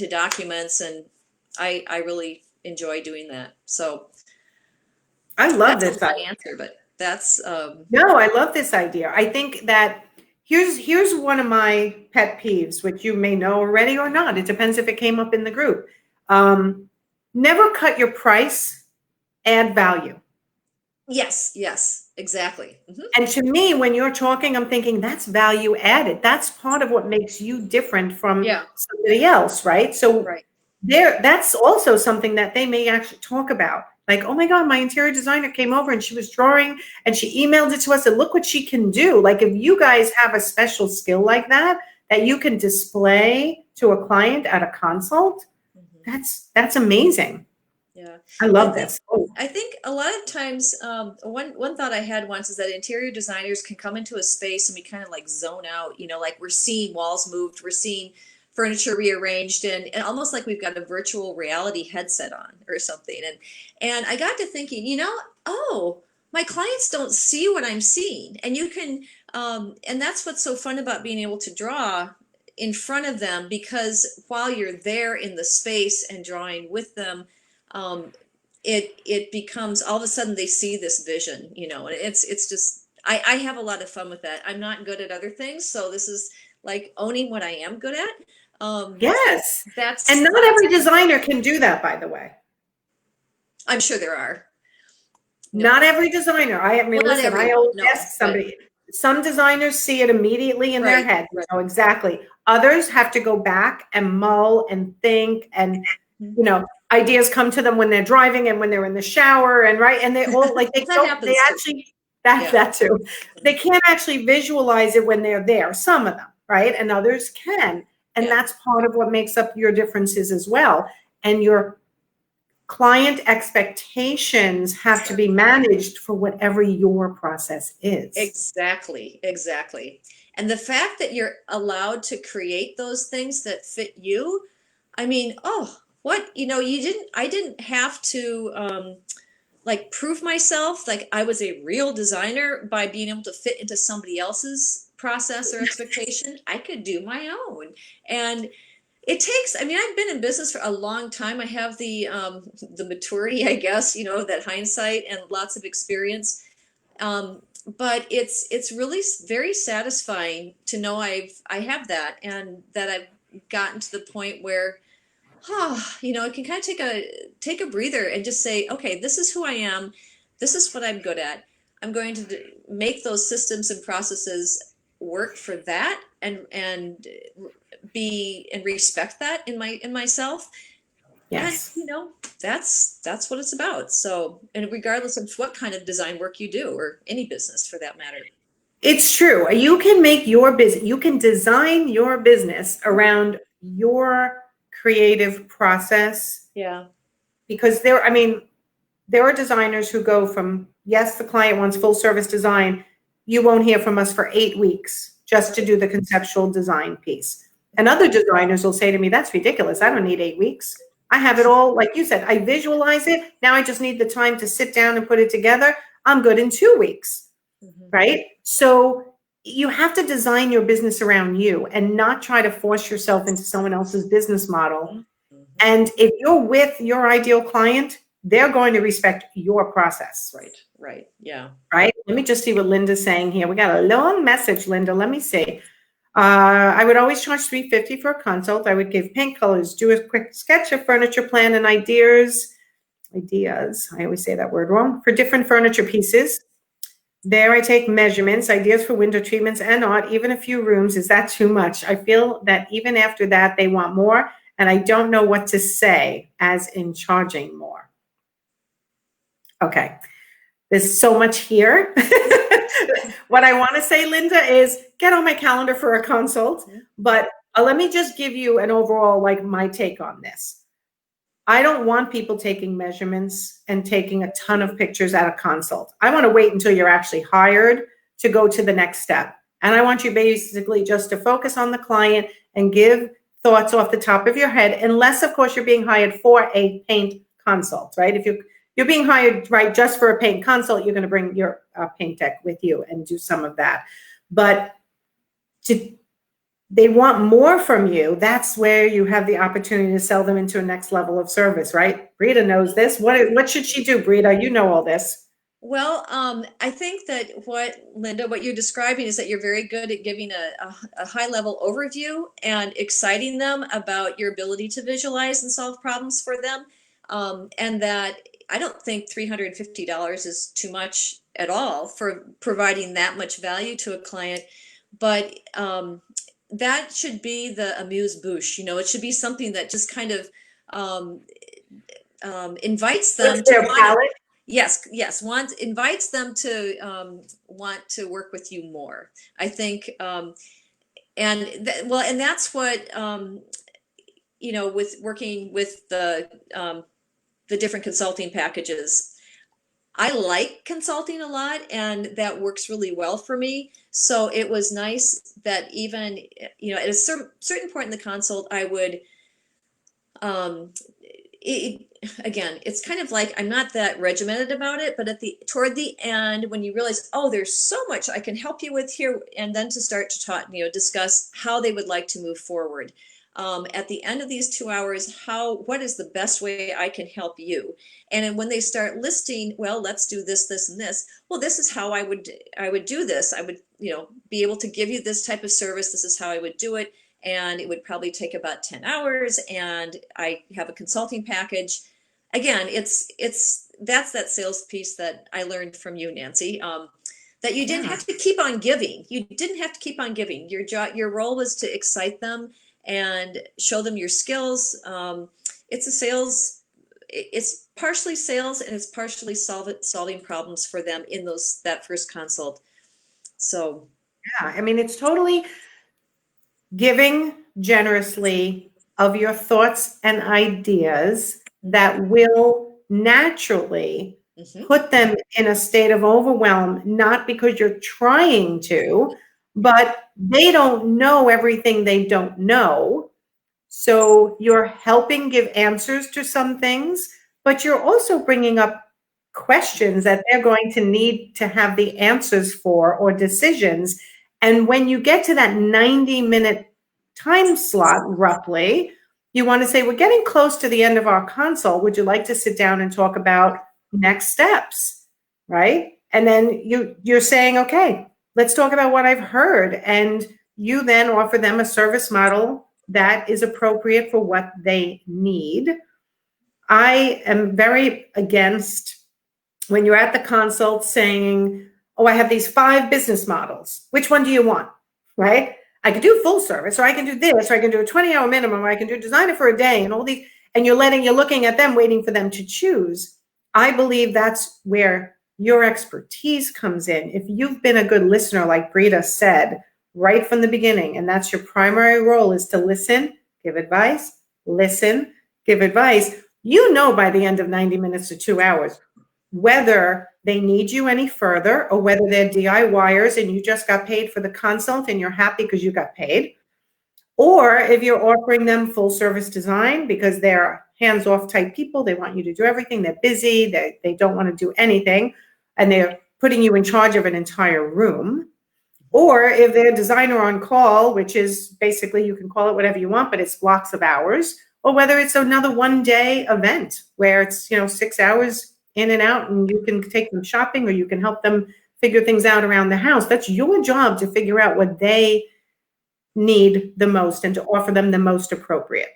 documents, and I really enjoy doing that. So I love this answer, but that's no, I love this idea. I think that here's one of my pet peeves, which you may know already or not. It depends if it came up in the group. Never cut your price, add value. Yes, yes, exactly. Hmm. And to me, when you're talking, I'm thinking that's value added. That's part of what makes you different from Yeah, somebody else, right? So right. that's also something that they may actually talk about. Like, oh my God, my interior designer came over and she was drawing and she emailed it to us and look what she can do. Like if you guys have a special skill like that that you can display to a client at a consult, Hmm. that's amazing. Yeah. I I love think this. Oh, I think a lot of times, one thought I had once is that interior designers can come into a space and we kind of like zone out, like we're seeing walls moved, we're seeing furniture rearranged, and almost like we've got a virtual reality headset on or something. And I got to thinking, oh, my clients don't see what I'm seeing. And you can, and that's what's so fun about being able to draw in front of them, because while you're there in the space and drawing with them, um, it becomes, all of a sudden they see this vision, and it's just, I have a lot of fun with that. I'm not good at other things, so this is like owning what I am good at. So yes. And not that's every designer can do that, by the way. I'm sure there are. Not No, every designer. I well, mean, not listen, I everyone, always no, ask but somebody. Some designers see it immediately in their right, head. right. So exactly. Others have to go back and mull and think, and Mhm. ideas come to them when they're driving and when they're in the shower, and right, and they all like they That don't they happens too. actually that Yeah. that too. They can't actually visualize it when they're there. Some of them, right? And others can. And Yeah. that's part of what makes up your differences as well. And your client expectations have to be managed for whatever your process is. Exactly, exactly. And the fact that you're allowed to create those things that fit you, I mean, oh, what, I didn't have to like prove myself like I was a real designer by being able to fit into somebody else's process or expectation. I could do my own. And it takes, I mean, I've been in business for a long time. I have the maturity, I guess, that hindsight and lots of experience. But it's really very satisfying to know I have that, and that I've gotten to the point where, I can kind of take a breather and just say, okay, this is who I am. This is what I'm good at. I'm going to make those systems and processes work for that, and be and respect that in myself. And Yes. that's what it's about. So, and regardless of what kind of design work you do, or any business for that matter. It's true. You can make your business, you can design your business around your creative process Yeah. because I mean, there are designers who go from, yes, the client wants full service design. You won't hear from us for 8 weeks just to Right. do the conceptual design piece. And other designers will say to me, that's ridiculous. I don't need 8 weeks. I have it all. Like you said, I visualize it. Now I just need the time to sit down and put it together. I'm good in 2 weeks, Mhm. right? So you have to design your business around you and not try to force yourself into someone else's business model. Mhm. Mhm. And if you're with your ideal client, they're going to respect your process, Right, right. Yeah. right? Let me just see what Linda's saying here. We got a long message, Linda. Let me see. I would always charge $350 for a consult. I would give paint colors, do a quick sketch of furniture plan and ideas. Ideas. I always say that word wrong. For different furniture pieces. There, I take measurements, ideas for window treatments and art, even a few rooms. Is that too much? I feel that even after that, they want more, and I don't know what to say, as in charging more. Okay, there's so much here. What I want to say, Linda, is get on my calendar for a consult, Mhm. but let me just give you an overall, like, my take on this. I don't want people taking measurements and taking a ton of pictures at a consult. I want to wait until you're actually hired to go to the next step. And I want you basically just to focus on the client and give thoughts off the top of your head, unless, of course, you're being hired for a paint consult, right? If you're being hired, right, just for a paint consult, you're going to bring your paint tech with you and do some of that. But to they want more from you, that's where you have the opportunity to sell them into a next level of service, right? Brita knows this. What should she do, Brita? You know all this. Well, I think that Linda, what you're describing is that you're very good at giving a high level overview and exciting them about your ability to visualize and solve problems for them. And that I don't think $350 is too much at all for providing that much value to a client. But that should be the amuse bouche. It should be something that just kind of um, invites them What's to their want. palate? Yes, invites them to want to work with you more. I think, and that's what with working with the different consulting packages. I like consulting a lot, and that works really well for me. So it was nice that even at a certain point in the consult, I would um, it, again, it's kind of like I'm not that regimented about it, but toward the end, when you realize, oh, there's so much I can help you with here, and then to start to talk, discuss how they would like to move forward. At the end of these 2 hours, what is the best way I can help you? And then when they start listing, well, let's do this, this, and this. Well, this is how I would do this. I would, be able to give you this type of service. This is how I would do it. And it would probably take about 10 hours. And I have a consulting package. Again, that's that sales piece that I learned from you, Nancy. That you didn't have to keep on giving. You didn't have to keep on giving. Your role was to excite them and show them your skills. It's partially sales, and it's partially solving problems for them in that first consult. So yeah, I mean, it's totally giving generously of your thoughts and ideas that will naturally put them in a state of overwhelm, not because you're trying to, but they don't know everything they don't know. So you're helping give answers to some things, but you're also bringing up questions that they're going to need to have the answers for, or decisions. And when you get to that 90-minute time slot, roughly, you want to say, we're getting close to the end of our consult. Would you like to sit down and talk about next steps? Right? And then you're saying, okay, let's talk about what I've heard. And you then offer them a service model that is appropriate for what they need. I am very against when you're at the consult saying, oh, I have these 5 business models. Which one do you want? Right? I could do full service, or I can do this, or I can do a 20-hour minimum, or I can do designer for a day, and all these, and you're looking at them, waiting for them to choose. I believe that's where your expertise comes in. If you've been a good listener, like Brita said, right from the beginning, and that's your primary role, is to listen, give advice, listen, give advice. By the end of 90 minutes to 2 hours, whether they need you any further, or whether they're DIYers and you just got paid for the consult and you're happy because you got paid, or if you're offering them full service design because they're hands-off type people, they want you to do everything, they're busy, they don't want to do anything, and they're putting you in charge of an entire room. Or if they're a designer on call, which is basically, you can call it whatever you want, but it's blocks of hours, or whether it's another one-day event where it's 6 hours in and out, and you can take them shopping, or you can help them figure things out around the house. That's your job, to figure out what they need the most and to offer them the most appropriate.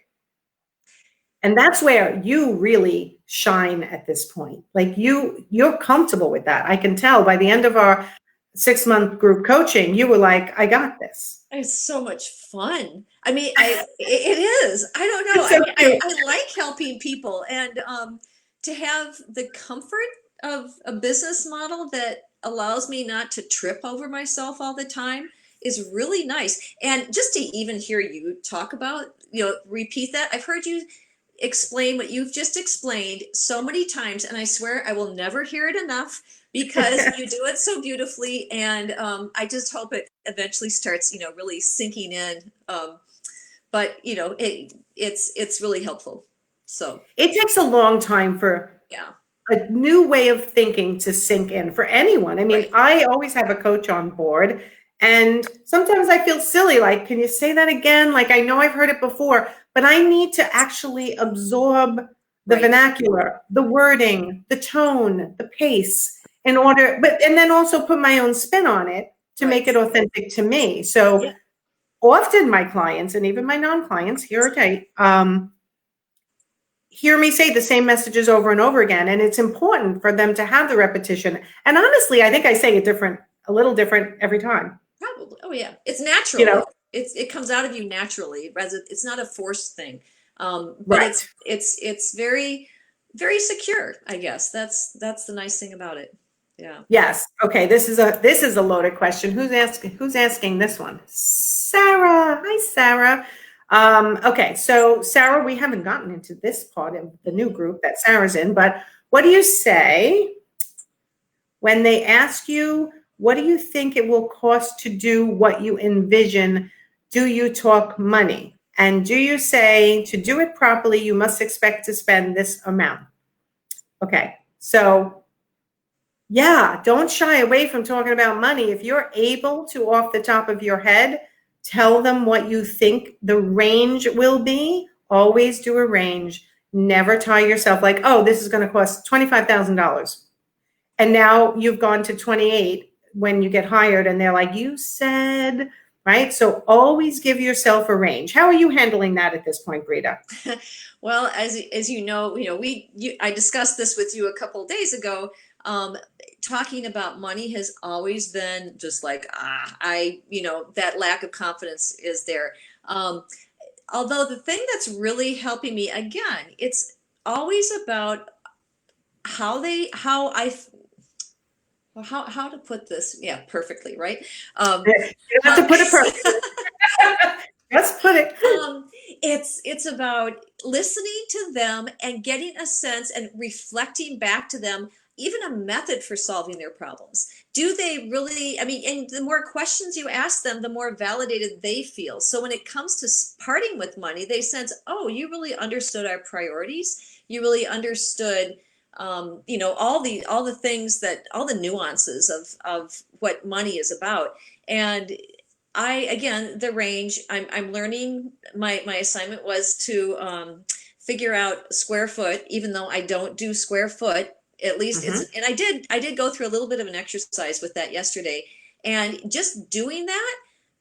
And that's where you really shine at this point. Like you're comfortable with that. I can tell by the end of our 6-month group coaching, you were like, I got this. It's so much fun. I mean, it is. I don't know. So I like helping people, and to have the comfort of a business model that allows me not to trip over myself all the time is really nice. And just to even hear you talk about, repeat that. I've heard you explain what you've just explained so many times, and I swear I will never hear it enough, because you do it so beautifully. And I just hope it eventually starts, really sinking in. But it's really helpful. So it takes a long time for a new way of thinking to sink in for anyone. I mean, right. I always have a coach on board, and sometimes I feel silly. Like, can you say that again? Like, I know I've heard it before, but I need to actually absorb the vernacular, the wording, the tone, the pace and then also put my own spin on it to make it authentic to me. So often my clients, and even my non-clients, here are tight, hear me say the same messages over and over again. And it's important for them to have the repetition. And honestly, I think I say it a little different every time. Probably. Oh yeah. It's natural. You know? It comes out of you naturally. It's not a forced thing. But Right. it's very, very secure, I guess. That's the nice thing about it. Yeah. Yes. Okay. This is a loaded question. Who's asking this one? Sarah. Hi, Sarah. Okay. So Sarah, we haven't gotten into this part of the new group that Sarah's in, but what do you say when they ask you, what do you think it will cost to do what you envision? Do you talk money? And do you say, to do it properly, you must expect to spend this amount? Okay. So yeah, don't shy away from talking about money. If you're able to, off the top of your head, tell them what you think the range will be. Always do a range. Never tie yourself like, oh, this is going to cost $25,000. And now you've gone to 28 when you get hired and they're like, you said, right? So always give yourself a range. How are you handling that at this point, Brita? Well, as you know, I discussed this with you a couple of days ago. Talking about money has always been just like, that lack of confidence is there. Although the thing that's really helping me, again, it's always about how to put this, perfectly, right? You don't have to put it perfectly. Let's put it. It's about listening to them and getting a sense and reflecting back to them, even a method for solving their problems. Do they really, and the more questions you ask them, the more validated they feel. So when it comes to parting with money, they sense, oh, you really understood our priorities. You really understood, all the things all the nuances of what money is about. And again, the range, I'm learning, my assignment was to figure out square foot, even though I don't do square foot. At least and I did go through a little bit of an exercise with that yesterday, and just doing that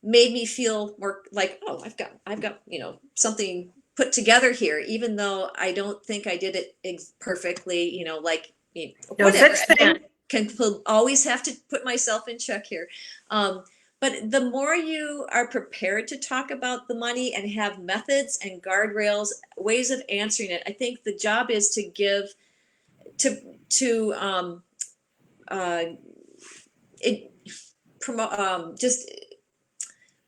made me feel more like, oh, I've got something put together here, even though I don't think I did it perfectly, No whatever. such thing. Can always have to put myself in check here. But the more you are prepared to talk about the money and have methods and guardrails, ways of answering it, I think the job is to give just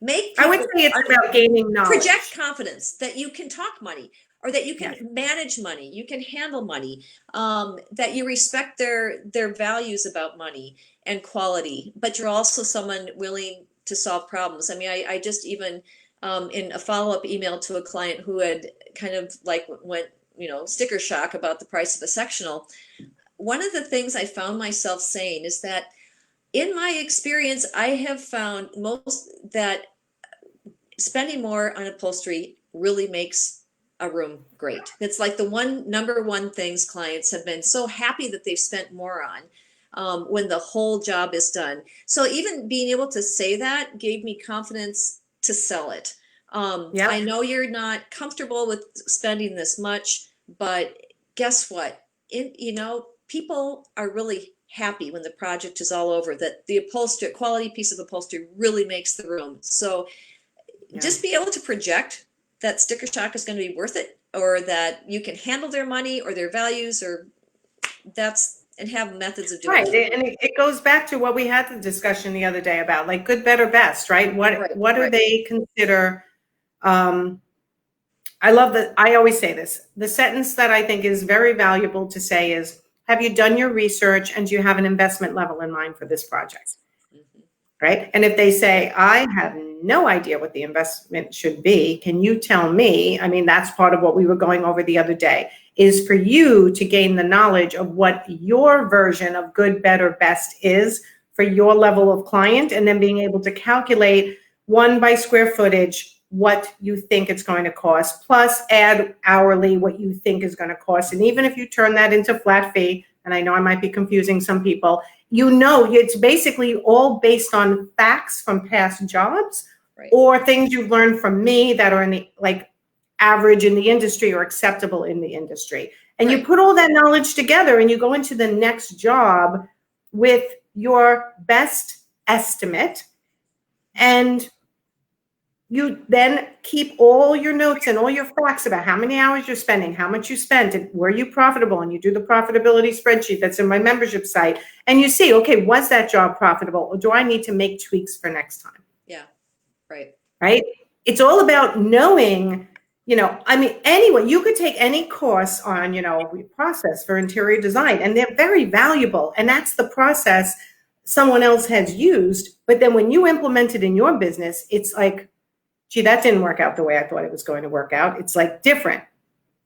make I would say it's about gaining knowledge. Project confidence that you can talk money, or that you can manage money, you can handle money, that you respect their values about money and quality, but you're also someone willing to solve problems. I just even in a follow-up email to a client who had kind of like went sticker shock about the price of a sectional. One of the things I found myself saying is that in my experience, I have found that spending more on upholstery really makes a room great. It's like the number one things clients have been so happy that they've spent more on when the whole job is done. So even being able to say that gave me confidence to sell it. I know you're not comfortable with spending this much, but guess what? People are really happy when the project is all over, that the quality piece of upholstery really makes the room. So just be able to project that sticker shock is going to be worth it, or that you can handle their money or their values, and have methods of doing it. Right. And it goes back to what we had the discussion the other day about, like, good, better, best, right? What do they consider? I love that. I always say this. The sentence that I think is very valuable to say is, have you done your research and do you have an investment level in mind for this project? Right? And if they say, I have no idea what the investment should be, can you tell me? That's part of what we were going over the other day, is for you to gain the knowledge of what your version of good, better, best is for your level of client, and then being able to calculate by square footage what you think it's going to cost, plus add hourly what you think is going to cost. And even if you turn that into flat fee, and I know I might be confusing some people, it's basically all based on facts from past jobs, or things you've learned from me that are average in the industry or acceptable in the industry. And Right. you put all that knowledge together and you go into the next job with your best estimate, and you then keep all your notes and all your facts about how many hours you're spending, how much you spent, and were you profitable? And you do the profitability spreadsheet that's in my membership site. And you see, okay, was that job profitable? Or do I need to make tweaks for next time? Yeah. Right. Right? It's all about knowing, I mean, anyone, you could take any course on, process for interior design, and they're very valuable. And that's the process someone else has used. But then when you implement it in your business, it's like, gee, that didn't work out the way I thought it was going to work out. It's like different.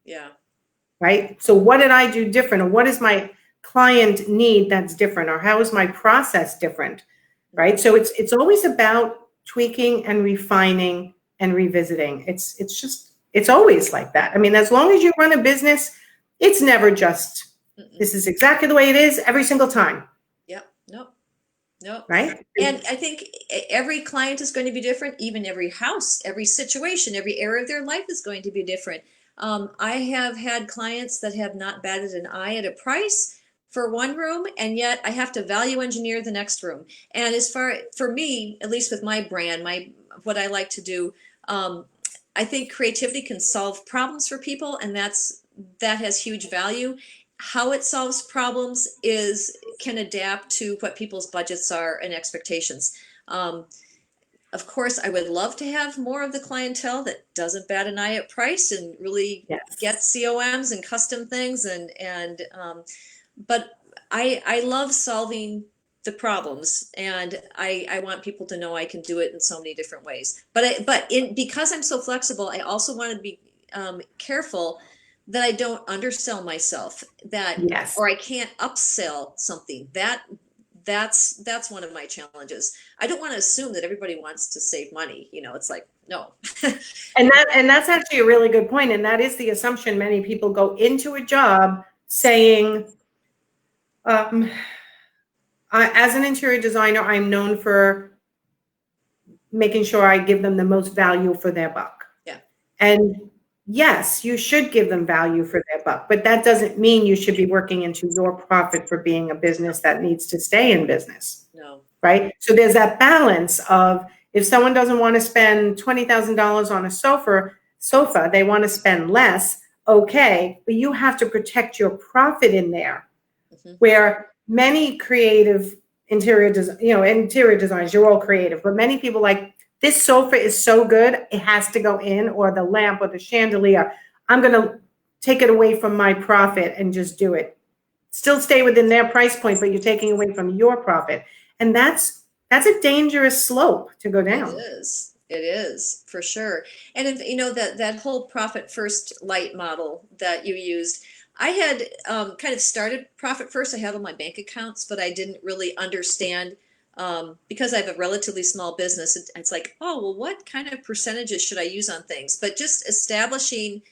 Yeah. Right? So what did I do different? Or what does my client need that's different? Or how is my process different? Right? So it's always about tweaking and refining and revisiting. It's always like that. I mean, as long as you run a business, it's never just, this is exactly the way it is every single time. Yep. Nope. Nope. Right? And I think every client is going to be different. Even every house, every situation, every area of their life is going to be different. I have had clients that have not batted an eye at a price for one room, and yet I have to value engineer the next room. And for me, at least with my brand, what I like to do, I think creativity can solve problems for people, and that has huge value. How it solves problems can adapt to what people's budgets are and expectations. Of course, I would love to have more of the clientele that doesn't bat an eye at price and really get COMs and custom things. But I love solving the problems, and I want people to know I can do it in so many different ways. Because I'm so flexible, I also want to be careful that I don't undersell myself, or I can't upsell something. That's one of my challenges. I don't want to assume that everybody wants to save money. It's like, no. and that's actually a really good point. And that is the assumption many people go into a job saying, as an interior designer, I'm known for making sure I give them the most value for their buck. Yeah. And yes, you should give them value for their buck, but that doesn't mean you should be working into your profit for being a business that needs to stay in business. No. Right? So there's that balance of, if someone doesn't want to spend $20,000 on a sofa, they want to spend less, okay, but you have to protect your profit in there. Mm-hmm. Where many creative interior designers, you're all creative, but many people like, this sofa is so good, it has to go in, or the lamp or the chandelier. I'm going to take it away from my profit and just do it. Still stay within their price point, but you're taking away from your profit. And that's a dangerous slope to go down. It is for sure. And that whole profit first light model that you used, I had kind of started profit first. I had all my bank accounts, but I didn't really understand. Because I have a relatively small business, it's like, oh, well, what kind of percentages should I use on things? But just establishing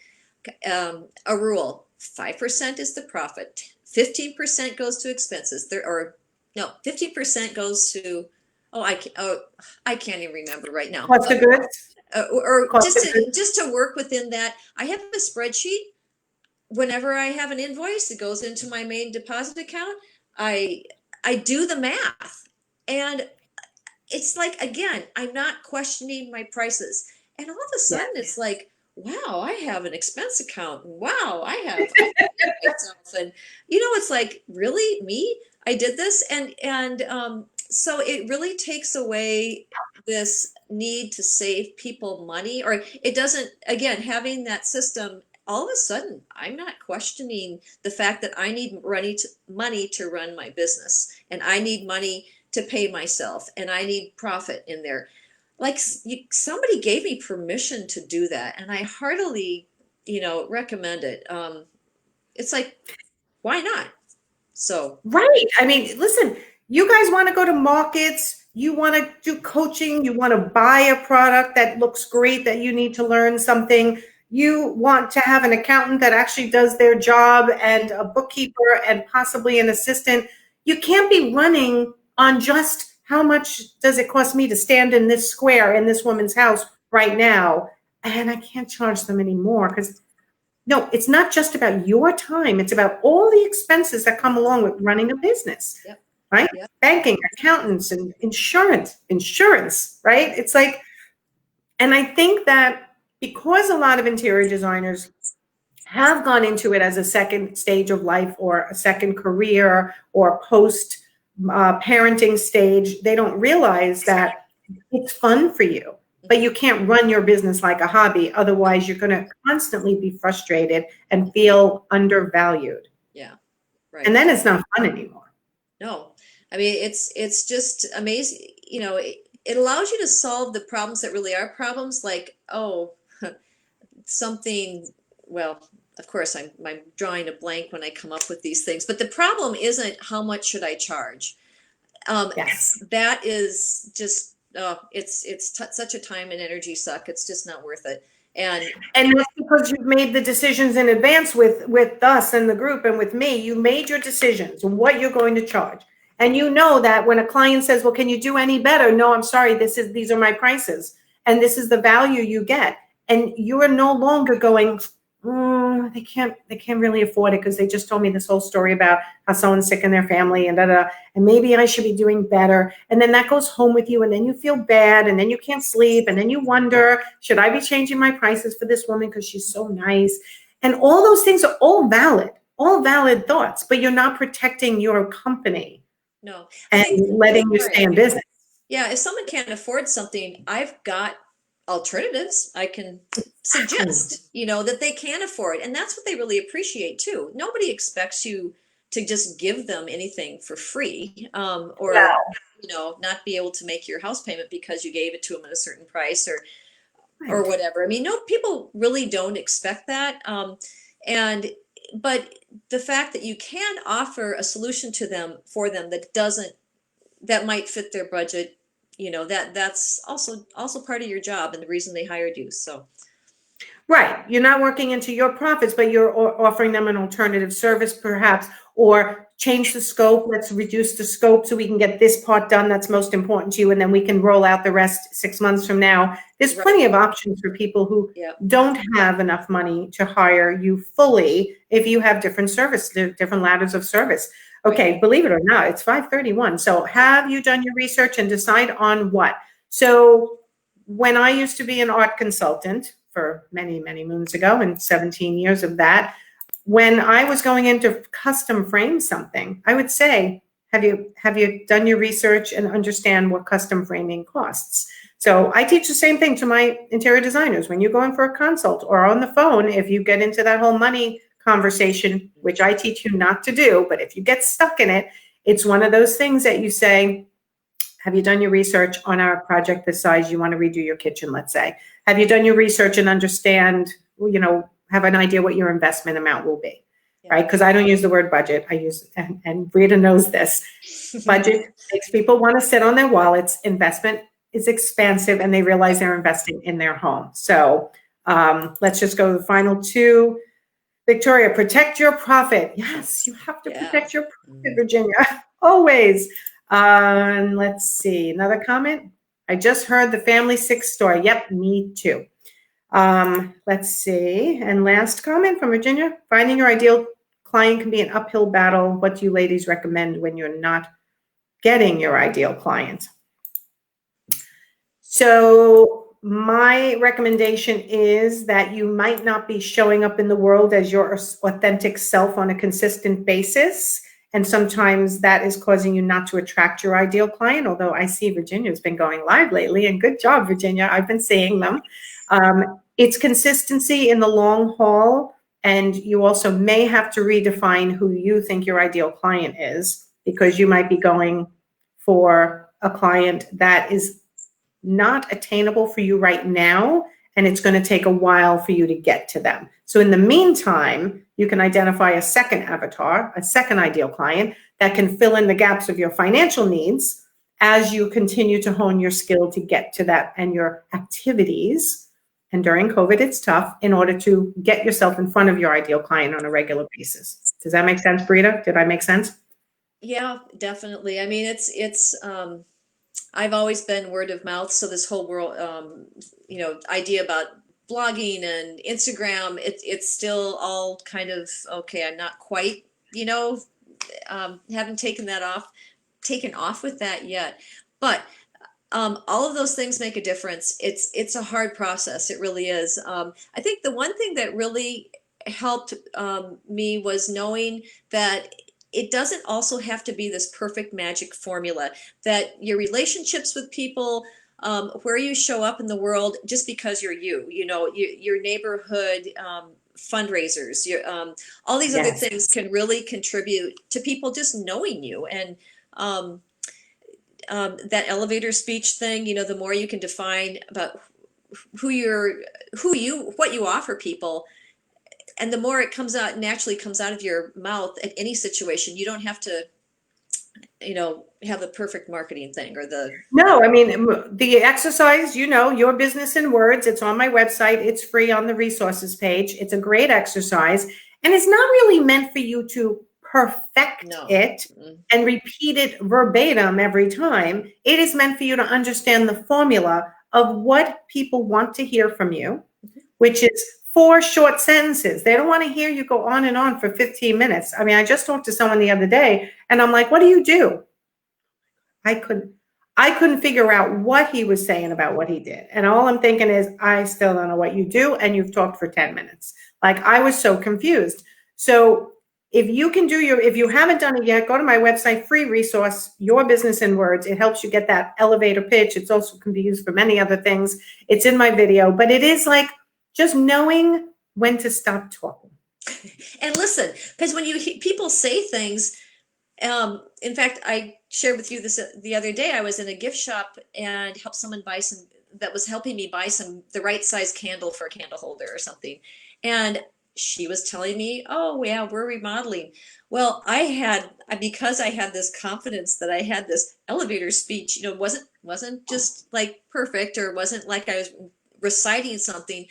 a rule: 5% is the profit, 15% goes to expenses. 15% goes to I can't even remember right now. Cost of goods, or just to work within that. I have a spreadsheet. Whenever I have an invoice, it goes into my main deposit account. I do the math. And it's like, again, I'm not questioning my prices. And all of a sudden it's like, wow, I have an expense account. Wow, I have myself. And it's like, really, me? I did this. And so it really takes away this need to save people money, or it doesn't, again, having that system, all of a sudden, I'm not questioning the fact that I need money to run my business, and I need money to pay myself, and I need profit in there. Like, somebody gave me permission to do that, and I heartily, recommend it. It's like, why not? So right. I mean, listen, you guys want to go to markets, you want to do coaching, you want to buy a product that looks great, that you need to learn something. You want to have an accountant that actually does their job, and a bookkeeper, and possibly an assistant. You can't be running on just how much does it cost me to stand in this square in this woman's house right now, and I can't charge them anymore because no, it's not just about your time. It's about all the expenses that come along with running a business, Yep. right? Yep. Banking, accountants, and insurance, right? It's like, and I think that because a lot of interior designers have gone into it as a second stage of life or a second career or post parenting stage, they don't realize that it's fun for you, but you can't run your business like a hobby. Otherwise, you're going to constantly be frustrated and feel undervalued. Yeah. Right. And then it's not fun anymore. No, I mean, it's just amazing. You know, it allows you to solve the problems that really are problems, like, oh, something, well, of course, I'm drawing a blank when I come up with these things, but the problem isn't how much should I charge. Yes. That is just, it's such a time and energy suck. It's just not worth it. And that's because you've made the decisions in advance with us and the group and with me. You made your decisions on what you're going to charge. And you know that when a client says, well, can you do any better? No, I'm sorry, these are my prices. And this is the value you get. And you are no longer going, they can't really afford it because they just told me this whole story about how someone's sick in their family and and maybe I should be doing better. And then that goes home with you, and then you feel bad, and then you can't sleep, and then you wonder, should I be changing my prices for this woman because she's so nice? And all those things are all valid thoughts, but you're not protecting your company. No, and letting you stay in business. Yeah, if someone can't afford something, I've got alternatives I can suggest, that they can afford. And that's what they really appreciate too. Nobody expects you to just give them anything for free, or, not be able to make your house payment because you gave it to them at a certain price or whatever. I mean, no, people really don't expect that. But the fact that you can offer a solution to them for them that might fit their budget, that's also part of your job and the reason they hired you. So right, you're not working into your profits, but you're offering them an alternative service perhaps, or change the scope. Let's reduce the scope so we can get this part done that's most important to you, and then we can roll out the rest 6 months from now. There's plenty of options for people who don't have enough money to hire you fully if you have different ladders of service. Okay, believe it or not, it's 5:31. So have you done your research and decide on what? So when I used to be an art consultant for many, many moons ago, and 17 years of that, when I was going in to custom frame something, I would say, have you done your research and understand what custom framing costs? So I teach the same thing to my interior designers. When you go in for a consult or on the phone, if you get into that whole money conversation, which I teach you not to do, but if you get stuck in it, it's one of those things that you say, have you done your research on our project this size? You want to redo your kitchen, let's say. Have you done your research and understand, have an idea what your investment amount will be, right? Because I don't use the word budget. I use, and Brita knows this, budget makes people want to sit on their wallets. Investment is expensive, and they realize they're investing in their home. So let's just go to the final two. Victoria, protect your profit. Yes, you have to protect your profit, Virginia, always. Let's see, another comment. I just heard the family sick story. Yep, me too. Let's see. And last comment from Virginia. Finding your ideal client can be an uphill battle. What do you ladies recommend when you're not getting your ideal client? So my recommendation is that you might not be showing up in the world as your authentic self on a consistent basis. And sometimes that is causing you not to attract your ideal client, although I see Virginia's been going live lately, and good job, Virginia. I've been seeing them. It's consistency in the long haul, and you also may have to redefine who you think your ideal client is, because you might be going for a client that is not attainable for you right now, and it's going to take a while for you to get to them. So in the meantime, you can identify a second avatar, a second ideal client that can fill in the gaps of your financial needs as you continue to hone your skill to get to that and your activities. And during COVID, it's tough in order to get yourself in front of your ideal client on a regular basis. Does that make sense, Brita? Did I make sense? Yeah, definitely. I mean, I've always been word of mouth. So this whole world, idea about blogging and Instagram, it's still all kind of, okay, I'm not quite, haven't taken off with that yet. But all of those things make a difference. It's a hard process. It really is. I think the one thing that really helped me was knowing that it doesn't also have to be this perfect magic formula, that your relationships with people, where you show up in the world, just because you're your neighborhood fundraisers, all these other Yes. things can really contribute to people just knowing you. And that elevator speech thing, the more you can define about what you offer people, and the more it naturally comes out of your mouth at any situation. You don't have to, have the perfect marketing thing or the. No, I mean, the exercise, your business in words, it's on my website. It's free on the resources page. It's a great exercise. And it's not really meant for you to perfect it and repeat it verbatim every time. It is meant for you to understand the formula of what people want to hear from you, which is 4 short sentences. They don't want to hear you go on and on for 15 minutes. I mean, I just talked to someone the other day and I'm like, what do you do? I couldn't figure out what he was saying about what he did. And all I'm thinking is, I still don't know what you do. And you've talked for 10 minutes. Like, I was so confused. So if you haven't done it yet, go to my website, free resource, Your Business in Words. It helps you get that elevator pitch. It's also can be used for many other things. It's in my video, but it is like just knowing when to stop talking. And listen, because when people say things, in fact, I shared with you this the other day. I was in a gift shop and helped someone that was helping me buy the right size candle for a candle holder or something. And she was telling me, oh yeah, we're remodeling. Well, because I had this confidence that I had this elevator speech, wasn't just like perfect, or wasn't like I was reciting something,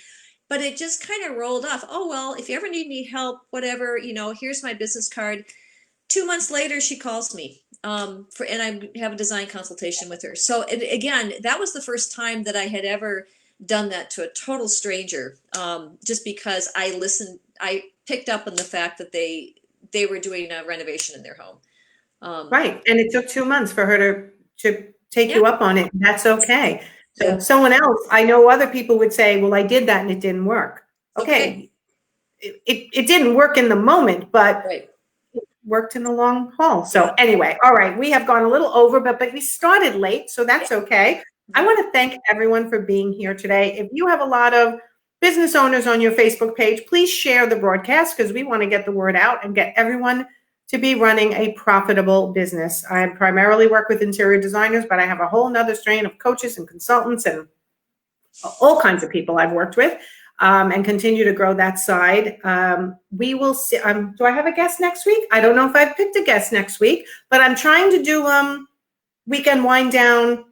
but it just kind of rolled off. Oh, well, if you ever need any help, whatever, here's my business card. 2 months later, she calls me and I have a design consultation with her. So again, that was the first time that I had ever done that to a total stranger, just because I picked up on the fact that they were doing a renovation in their home. Right. And it took 2 months for her to take you up on it. That's okay. So someone else, I know other people would say, well, I did that and it didn't work. Okay. It didn't work in the moment, but it worked in the long haul. So anyway, all right. We have gone a little over, but we started late, so that's okay. I want to thank everyone for being here today. If you have a lot of business owners on your Facebook page, please share the broadcast, because we want to get the word out and get everyone to be running a profitable business. I primarily work with interior designers, but I have a whole nother strain of coaches and consultants and all kinds of people I've worked with, and continue to grow that side. We will see. Do I have a guest next week? I don't know if I've picked a guest next week, but I'm trying to do weekend wind down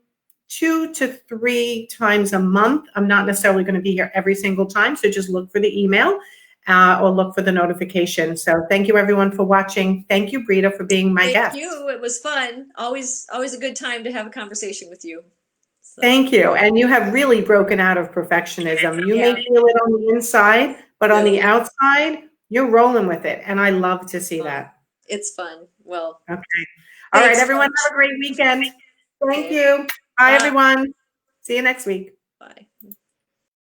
2 to 3 times a month. I'm not necessarily going to be here every single time, so just look for the email or look for the notification. So thank you everyone for watching. Thank you, Brita, for being my guest. Thank you. It was fun. Always a good time to have a conversation with you. So. Thank you. And you have really broken out of perfectionism. You may feel it on the inside, but on the outside, you're rolling with it. And I love to see that. It's fun. Well, okay. All right, everyone, have a great weekend. Thank you. Bye, everyone. See you next week. Bye.